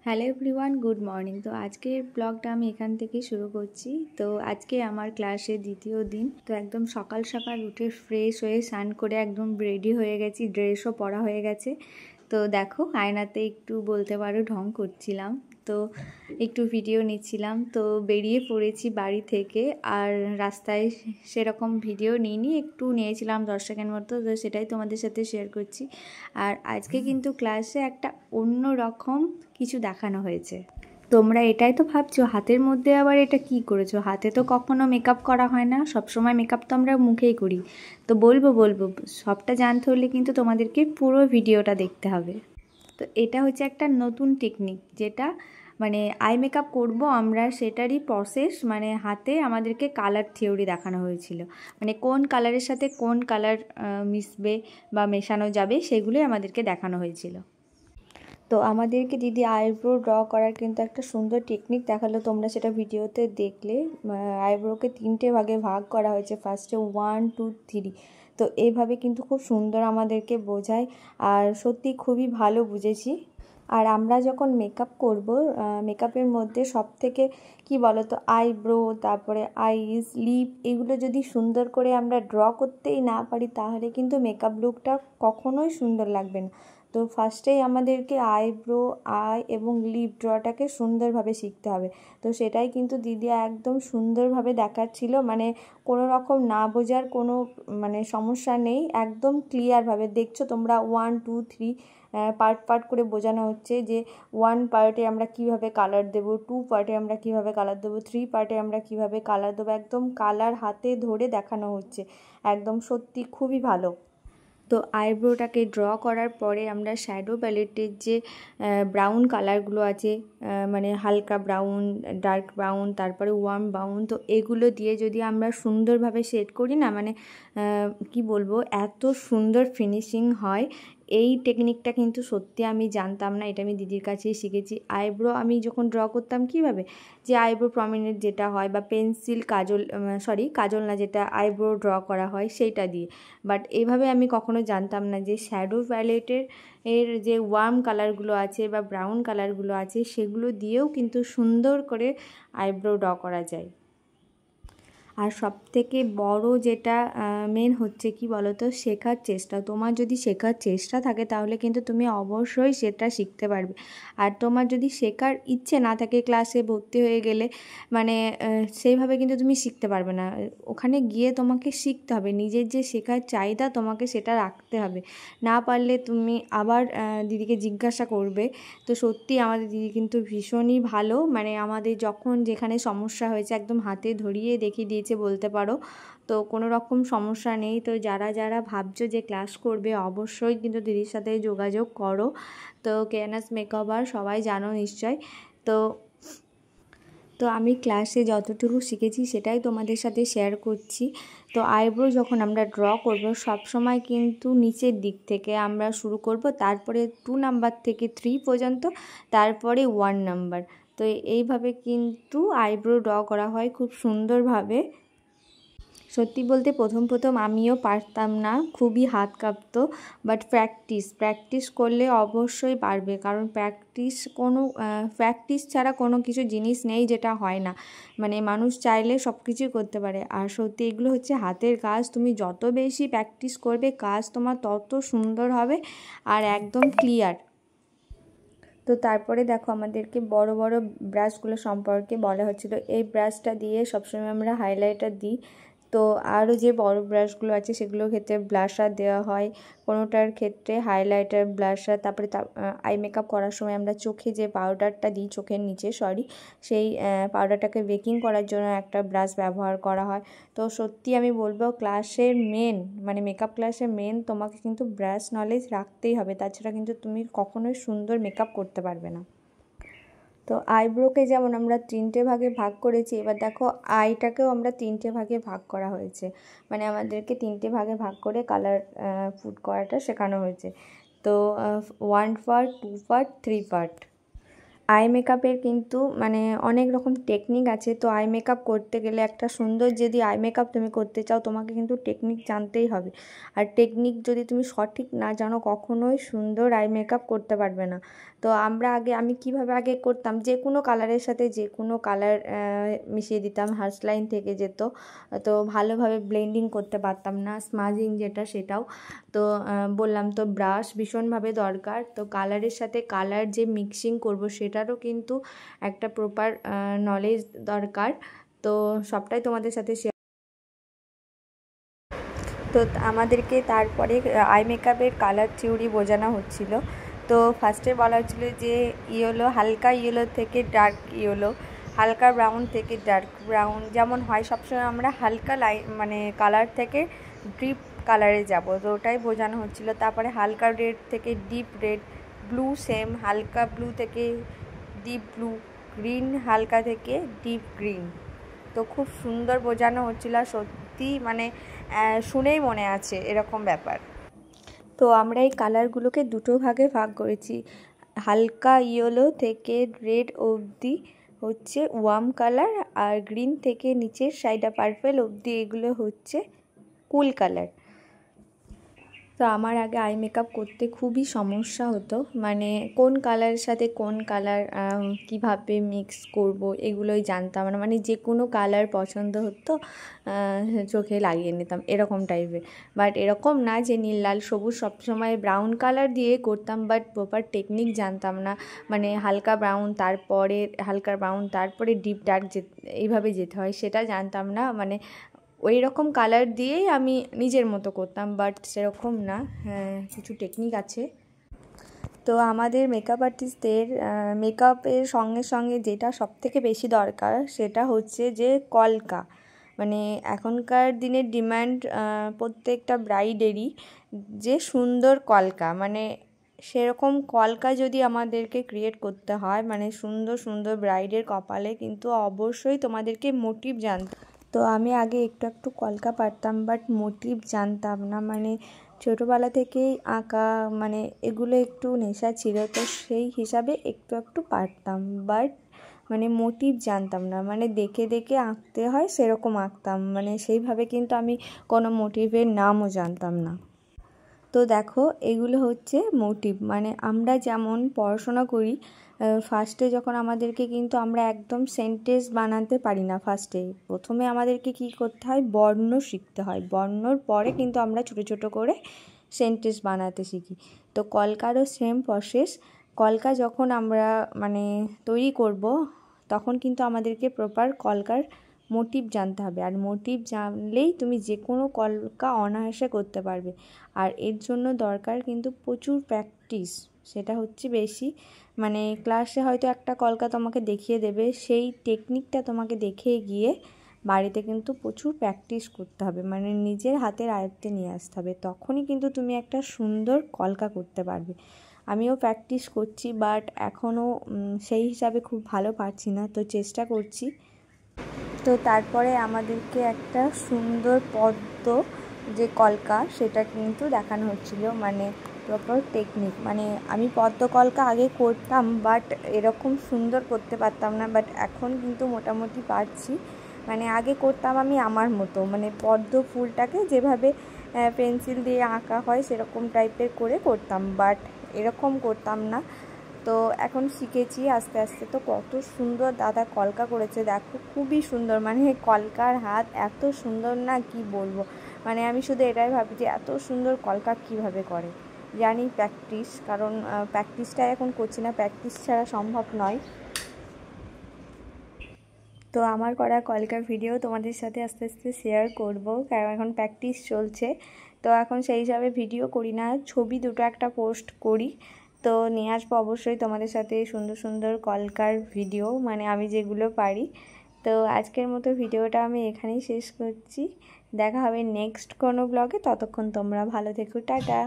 Hello everyone, good morning. তো আজকের ব্লগটা আমি এখান থেকেই শুরু করছি। তো আজকে আমার ক্লাসের দ্বিতীয় দিন। তো একদম সকাল সকাল উঠে ফ্রেশ হয়ে স্নান করে একদম রেডি হয়ে গেছি, ড্রেসও পরা হয়ে গেছে। তো দেখো আয়নাতে একটু বলতে পারো ঢং করছিলাম, তো একটু ভিডিও নিচ্ছিলাম। তো বেরিয়ে পড়েছি বাড়ি থেকে, আর রাস্তায় সেরকম ভিডিও নিইনি, একটু নিয়েছিলাম 10 সেকেন্ড মতো, তো সেটাই তোমাদের সাথে শেয়ার করছি। আর আজকে কিন্তু ক্লাসে একটা অন্য রকম কিছু দেখানো হয়েছে। তোমরা এটাই তো ভাবছো হাতের মধ্যে আবার এটা কি করেছো, হাতে তো কখনো মেকআপ করা হয় না, সবসময় মেকআপ তো আমরা মুখেই করি। তো বলবো সবটা জানতে হলে কিন্তু তোমাদেরকে পুরো ভিডিওটা দেখতে হবে। তো এটা হচ্ছে একটা নতুন টেকনিক, যেটা মানে আই মেকআপ করবো আমরা, সেটারই প্রসেস। মানে হাতে আমাদেরকে কালার থিওরি দেখানো হয়েছিল, মানে কোন কালারের সাথে কোন কালার মিশবে বা মেশানো যাবে, সেগুলোই আমাদেরকে দেখানো হয়েছিল। তো আমাদেরকে দিদি আইব্রো ড্র করার কিন্তু একটা সুন্দর টেকনিক দেখালো, তোমরা সেটা ভিডিওতে দেখলে। আইব্রোকে 3টে ভাগে ভাগ করা হয়েছে, ফার্স্টে 1 2 3। তো এইভাবে কিন্তু খুব সুন্দর আমাদেরকে বোঝায়, আর সত্যি খুবই ভালো বুঝেছি। আর আমরা যখন মেকআপ করব, মেকআপের মধ্যে সব থেকে কী বলো তো, আইব্রো, তারপরে আইস, লিপ, এগুলো যদি সুন্দর করে আমরা ড্র করতেই না পারি, তাহলে কিন্তু মেকআপ লুকটা কখনোই সুন্দর লাগবে না। তো ফার্স্টেই আমাদেরকে আইব্রো, আই এবং লিপ ড্রটাকে সুন্দরভাবে শিখতে হবে। তো সেটাই কিন্তু দিদি একদম সুন্দরভাবে দেখাচ্ছিল, মানে কোনো রকম না বোঝার কোনো মানে সমস্যা নেই, একদম ক্লিয়ারভাবে দেখছো তোমরা। 1 2 3 পার্ট করে বোঝানো হচ্ছে যে 1 পার্টে আমরা কিভাবে কালার দেবো, 2 পার্টে আমরা কিভাবে কালার দেবো, 3 পার্টে আমরা কিভাবে কালার দেবো, একদম কালার হাতে ধরে দেখানো হচ্ছে। একদম সত্যি খুবই ভালো। তো আইব্রোটাকে ড্র করার পরে আমরা শ্যাডো প্যালেটের যে ব্রাউন কালারগুলো আছে, মানে হালকা ব্রাউন, ডার্ক ব্রাউন, তারপরে ওয়ার্ম ব্রাউন, তো এগুলো দিয়ে যদি আমরা সুন্দরভাবে শেড করি না, মানে কি বলবো, এত সুন্দর ফিনিশিং হয়। এই টেকনিকটা কিন্তু সত্যি আমি জানতাম না, এটা আমি দিদির কাছেই শিখেছি। আইব্রো আমি যখন ড্র করতাম কীভাবে, যে আইব্রো প্রমিনেন্ট যেটা হয়, বা পেন্সিল, কাজল না, যেটা আইব্রো ড্র করা হয় সেইটা দিয়ে। বাট এইভাবে আমি কখনো জানতাম না যে শ্যাডো প্যালেটের যে ওয়ার্ম কালারগুলো আছে বা ব্রাউন কালারগুলো আছে, সেগুলো দিয়েও কিন্তু সুন্দর করে আইব্রো ড্র করা যায়। আর সবথেকে বড় যেটা মেন হচ্ছে কি বলো তো, শেখার চেষ্টা। তোমার যদি শেখার চেষ্টা থাকে, তাহলে কিন্তু তুমি অবশ্যই সেটা শিখতে পারবে। আর তোমার যদি শেখার ইচ্ছে না থাকে, ক্লাসে ভর্তি হয়ে গেলে মানে সেইভাবে কিন্তু তুমি শিখতে পারবে না। ওখানে গিয়ে তোমাকে শিখতে হবে, নিজের যে শেখার চাহিদা তোমাকে সেটা রাখতে হবে। না পারলে তুমি আবার দিদিকে জিজ্ঞাসা করবে। তো সত্যি আমাদের দিদি কিন্তু ভীষণই ভালো, মানে আমাদের যখন যেখানে সমস্যা হয়েছে একদম হাতে ধরিয়ে দেখিয়ে দিয়েছে বলতে পারো। তো কোনো রকম সমস্যা নেই। তো যারা যারা ভাবছো যে ক্লাস করবে, অবশ্যই কিন্তু দিদির সাথে যোগাযোগ করো। তো কেএনএস মেকওভার সবাই জানো নিশ্চয়। তো তো আমি ক্লাসে যতটুকু শিখেছি সেটাই তোমাদের সাথে শেয়ার করছি। তো আইব্রো যখন আমরা ড্র করব, সবসময় কিন্তু নিচের দিক থেকে আমরা শুরু করব, তারপরে 2 নাম্বার থেকে 3 পর্যন্ত, তারপরে 1 নাম্বার। তো এইভাবে কিন্তু আইব্রো ড্র করা হয় খুব সুন্দরভাবে। সত্যি বলতে প্রথম আমিও পারতাম না, খুবই হাত কাঁপতো। বাট প্র্যাকটিস করলে অবশ্যই পারবে, কারণ প্র্যাকটিস ছাড়া কোনো কিছু জিনিস নেই যেটা হয় না। মানে মানুষ চাইলে সব কিছুই করতে পারে। আর সত্যি এগুলো হচ্ছে হাতের কাজ, তুমি যত বেশি প্র্যাকটিস করবে, কাজ তোমার তত সুন্দর হবে আর একদম ক্লিয়ার। তো তারপরে দেখো আমাদেরকে বড় বড় ব্রাশগুলো সম্পর্কে বলা হচ্ছিলো। এই ব্রাশটা দিয়ে সবসময় আমরা হাইলাইটার দিই। তো আরও যে বড় ব্রাশগুলো আছে সেগুলোর ক্ষেত্রে ব্লাশার দেওয়া হয়, কোনোটার ক্ষেত্রে হাইলাইটার, ব্লাশার। তারপরে আই মেকআপ করার সময় আমরা চোখে যে পাউডারটা দিই, চোখের নিচে সেই পাউডারটাকে বেকিং করার জন্য একটা ব্রাশ ব্যবহার করা হয়। তো সত্যি আমি বলবো ক্লাসের মেন, মানে মেকআপ ক্লাসের মেন, তোমাকে কিন্তু ব্রাশ নলেজ রাখতেই হবে, তাছাড়া কিন্তু তুমি কখনোই সুন্দর মেকআপ করতে পারবে না। তো আইব্রোকে যেমন আমরা 3টে ভাগে ভাগ করেছি, এবার দেখো আইটাকেও আমরা 3টে ভাগে ভাগ করা হয়েছে, মানে আমাদেরকে 3টে ভাগে ভাগ করে কালার ফুড করাটা শেখানো হয়েছে। তো 1 পার্ট, 2 পার্ট, 3 পার্ট। আই মেকআপের কিন্তু মানে অনেক রকম টেকনিক আছে। তো আই মেকআপ করতে গেলে একটা সুন্দর যদি আই মেকআপ তুমি করতে চাও তোমাকে কিন্তু টেকনিক জানতেই হবে। আর টেকনিক যদি তুমি সঠিক না জানো কখনোই সুন্দর আই মেকআপ করতে পারবে না। তো আমি কিভাবে আগে করতাম, যে কোনো কালারের সাথে যে কোনো কালার মিশিয়ে দিতাম, হার্স লাইন থেকে যেত, তো ভালোভাবে ব্লেন্ডিং করতে পারতাম না, স্মাজিং যেটা সেটাও। তো বললাম তো ব্রাশ ভীষণভাবে দরকার। তো কালারের সাথে কালার যে মিক্সিং করব সেটারও কিন্তু একটা প্রপার নলেজ দরকার। তো সবটাই তোমাদের সাথে শেয়ার। তো আমাদেরকে তারপরে আই মেকআপের কালার থিওরি বোঝানো হচ্ছিল। তো ফার্স্টে বলা হচ্ছিলো যে ইয়েলো, হালকা ইয়েলো থেকে ডার্ক ইয়েলো, হালকা ব্রাউন থেকে ডার্ক ব্রাউন, যেমন হয় সবসময় আমরা হালকা মানে কালার থেকে ডিপ কালারে যাব, তো ওটাই বোঝানো হচ্ছিলো। তারপরে হালকা রেড থেকে ডিপ রেড, ব্লু সেম, হালকা ব্লু থেকে ডিপ ব্লু, গ্রিন হালকা থেকে ডিপ গ্রিন। তো খুব সুন্দর বোঝানো হচ্ছিল, সত্যি মানে শুনেই মনে আছে এরকম ব্যাপার। তো আমরা এই কালারগুলোকে দুটো ভাগে ভাগ করেছি। হালকা ইয়েলো থেকে রেড অবধি হচ্ছে ওয়ার্ম কালার, আর গ্রিন থেকে নিচের সাইডা পার্পল অবধি এগুলো হচ্ছে কুল কালার। তো আমার আগে আই মেকআপ করতে খুবই সমস্যা হতো, মানে কোন কালারের সাথে কোন কালার কিভাবে মিক্স করব এগুলোই জানতাম না। মানে যে কোনো কালার পছন্দ হতো চোখে লাগিয়ে নিতাম এরকম টাইপের। বাট এরকম না যে নীল লাল সবুজ সবসময় ব্রাউন কালার দিয়ে করতাম, বাট প্রপার টেকনিক জানতাম না। মানে হালকা ব্রাউন তারপরে ডিপ ডার্ক এইভাবে যেতে হয় সেটা জানতাম না। মানে ওই রকম কালার দিয়েই আমি নিজের মতো করতাম, বাট সেরকম না, কিছু টেকনিক আছে। তো আমাদের মেকআপ আর্টিস্টদের মেকআপের সঙ্গে সঙ্গে যেটা সবথেকে বেশি দরকার সেটা হচ্ছে যে কলকা। মানে এখনকার দিনের ডিমান্ড প্রত্যেকটা ব্রাইডেরই যে সুন্দর কলকা, মানে সেরকম কলকা যদি আমাদেরকে ক্রিয়েট করতে হয়, মানে সুন্দর সুন্দর ব্রাইডের কপালে কিন্তু অবশ্যই তোমাদেরকে মোটিভ জানতে। তো আমি আগে একটু একটু কলকা পারতাম, বাট মোটিভ জানতাম না। মানে ছোটোবেলা থেকেই আঁকা মানে এগুলো একটু নেশা ছিল, তো সেই হিসাবে একটু একটু পারতাম, বাট মানে মোটিভ জানতাম না। মানে দেখে দেখে আঁকতে হয় সেরকম আঁকতাম, মানে সেইভাবে কিন্তু আমি কোনো মোটিভের নামও জানতাম না। তো দেখো এগুলো হচ্ছে মোটিভ। মানে আমরা যেমন পড়াশোনা করি, ফার্স্টে যখন আমাদেরকে কিন্তু আমরা একদম সেন্টেন্স বানাতে পারি না। প্রথমে আমাদেরকে কি করতে হয়, বর্ণ শিখতে হয়, বর্ণর পরে কিন্তু আমরা ছোটো ছোটো করে সেন্টেন্স বানাতে শিখি। তো কলকারও সেম প্রসেস। কলকা যখন আমরা মানে তৈরি করব তখন কিন্তু আমাদেরকে প্রপার কলকার মোটিভ জানতে হবে, আর মোটিভ জানলেই তুমি যে কোনো কলকা অনায়াসে করতে পারবে। আর এর জন্য দরকার কিন্তু প্রচুর প্র্যাকটিস, সেটা হচ্ছে বেশি। মানে ক্লাসে হয়তো একটা কলকা তোমাকে দেখিয়ে দেবে, সেই টেকনিকটা তোমাকে দেখিয়ে গিয়ে বাড়িতে কিন্তু প্রচুর প্র্যাকটিস করতে হবে, মানে নিজের হাতের আয়ত্তে নিয়ে আসতে হবে, তখনই কিন্তু তুমি একটা সুন্দর কলকা করতে পারবে। আমিও প্র্যাকটিস করছি, বাট এখনও সেই হিসাবে খুব ভালো পারছি না, তো চেষ্টা করছি। তো তারপরে আমাদেরকে একটা সুন্দর পদ্ম যে কলকা সেটা কিন্তু দেখানো হচ্ছিল, মানে প্রপার টেকনিক। মানে আমি পদ্ম কলকা আগে করতাম, বাট এরকম সুন্দর করতে পারতাম না, বাট এখন কিন্তু মোটামুটি পারছি। মানে আগে করতাম আমি আমার মতো, মানে পদ্ম ফুলটাকে যেভাবে পেন্সিল দিয়ে আঁকা হয় সেরকম টাইপের করে করতাম, বাট এরকম করতাম না। তো এখন শিখেছি আস্তে আস্তে। তো কত সুন্দর দাদা কলকা করেছে দেখো, খুবই সুন্দর। মানে কলকার হাত এত সুন্দর না কি বলবো, মানে আমি শুধু এটাই ভাবি যে এত সুন্দর কলকা কিভাবে করে। জানি প্র্যাকটিস, কারণ প্র্যাকটিসটা এখন করছি না, প্র্যাকটিস ছাড়া সম্ভব নয়। তো আমার করা কলকার ভিডিও তোমাদের সাথে আস্তে আস্তে শেয়ার করব, কারণ এখন প্র্যাকটিস চলছে। তো এখন সেই হিসাবে ভিডিও করি না, ছবি দুটো একটা পোস্ট করি। তো নিয়ে আসবো অবশ্যই তোমাদের সাথে সুন্দর সুন্দর কলকার ভিডিও, মানে আমি যেগুলো পারি। তো আজকের মতো ভিডিওটা আমি এখানেই শেষ করছি। দেখা হবে নেক্সট কোনো ব্লগে, ততক্ষণ তোমরা ভালো থেকো, টাটা।